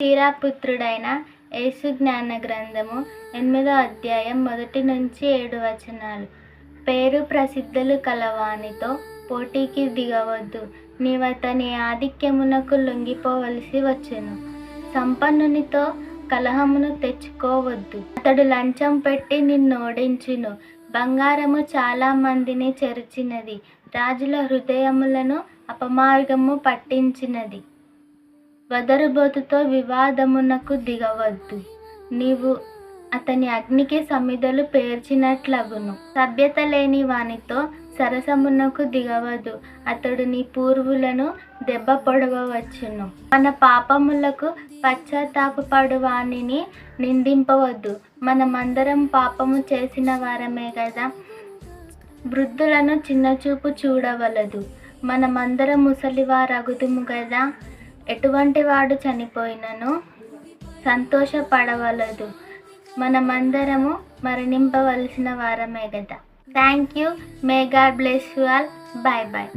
తీరాపుత్రుడైన యేసు జ్ఞాన గ్రంథము 8వ అధ్యాయం 1-7 వచనాలు. పేరు ప్రసిద్ధులు కలవానితో పోటీకి దిగవద్దు, నీవతని ఆధిక్యమునకు లొంగిపోవలసి వచ్చును. సంపన్నునితో కలహమును తెచ్చుకోవద్దు, అతడు లంచం పెట్టి నిన్నోడించును. బంగారము చాలా మందిని చెరిచినది, రాజుల హృదయములను అపమార్గము పట్టించినది. వదరుబోతుతో వివాదమునకు దిగవద్దు, నీవు అతని అగ్నికి సమిధలు పేర్చినట్లగును. సభ్యత లేని వానితో సరసమునకు దిగవద్దు, అతడు నీ పూర్వులను దెబ్బ పొడవవచ్చును. మన పాపములకు పశ్చాత్తాపపడు వానిని నిందింపవద్దు, మనమందరం పాపము చేసిన వారమే కదా. వృద్ధులను చిన్నచూపు చూడవలదు, మనమందరం ముసలివారగుదుము కదా. ఎటువంటి వాడు చనిపోయినను సంతోషపడవలదు, మనమందరము మరణింపవలసిన వారమే కదా. Thank you. May God bless you all. Bye bye.